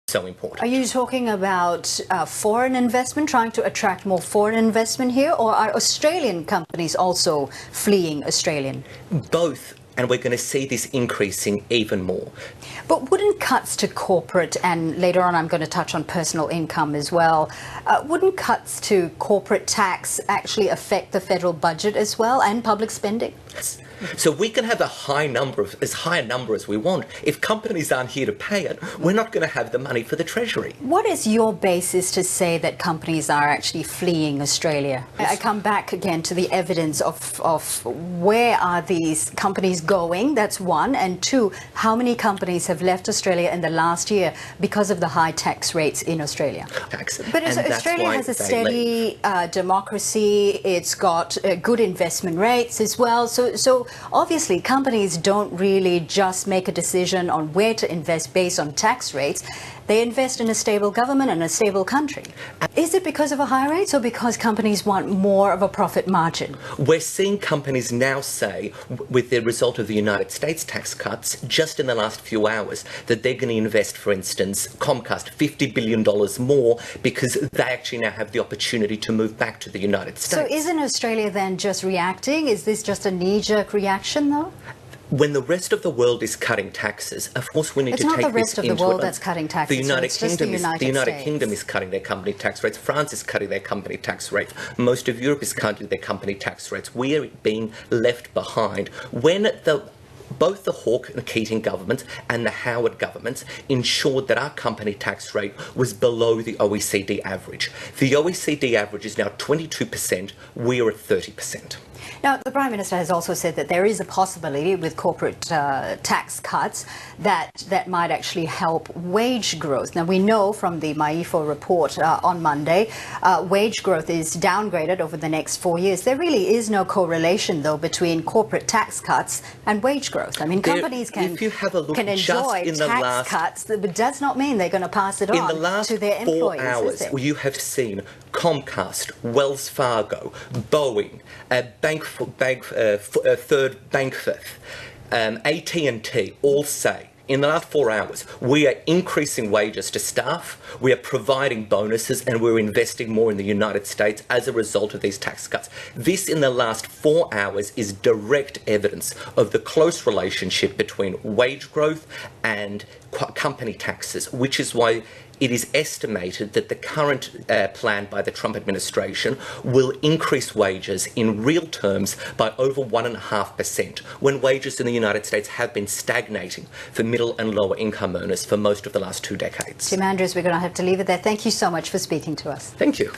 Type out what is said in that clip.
so important. Are you talking about foreign investment, trying to attract more foreign investment here, or are Australian companies also fleeing Australian? Both. And we're going to see this increasing even more. But wouldn't cuts to corporate, and later on I'm going to touch on personal income as well, wouldn't cuts to corporate tax actually affect the federal budget as well and public spending? So we can have as high a number as we want. If companies aren't here to pay it, we're not going to have the money for the Treasury. What is your basis to say that companies are actually fleeing Australia? I come back again to the evidence of where are these companies going, that's one, and two, how many companies have left Australia in the last year because of the high tax rates in Australia? But Australia has a steady democracy, it's got good investment rates as well, so obviously companies don't really just make a decision on where to invest based on tax rates. They invest in a stable government and a stable country. Is it because of a higher rate or because companies want more of a profit margin? We're seeing companies now say, with the result of the United States tax cuts, just in the last few hours, that they're going to invest, for instance, Comcast, $50 billion more because they actually now have the opportunity to move back to the United States. So isn't Australia then just reacting? Is this just a knee-jerk reaction, though? When the rest of the world is cutting taxes, of course we need to take this into account. It's not the rest of the world that's cutting taxes. The United Kingdom is cutting their company tax rates. France is cutting their company tax rates. Most of Europe is cutting their company tax rates. We are being left behind. When both the Hawke and Keating governments and the Howard governments ensured that our company tax rate was below the OECD average. The OECD average is now 22%. We are at 30%. Now, the Prime Minister has also said that there is a possibility with corporate tax cuts that might actually help wage growth. Now, we know from the MyEFO report on Monday, wage growth is downgraded over the next 4 years. There really is no correlation, though, between corporate tax cuts and wage growth. I mean, companies can enjoy tax cuts, but it does not mean third going to pass it on to their employees. In the last 4 hours, you have seen Comcast, Wells Fargo, Boeing, Third Bank Fifth, AT&T all say in the last 4 hours we are increasing wages to staff, we are providing bonuses, and we're investing more in the United States as a result of these tax cuts. This in the last 4 hours is direct evidence of the close relationship between wage growth and company taxes, which is why it is estimated that the current plan by the Trump administration will increase wages in real terms by over 1.5%, when wages in the United States have been stagnating for middle and lower income earners for most of the last 2 decades. Tim Andrews, we're going to have to leave it there. Thank you so much for speaking to us. Thank you.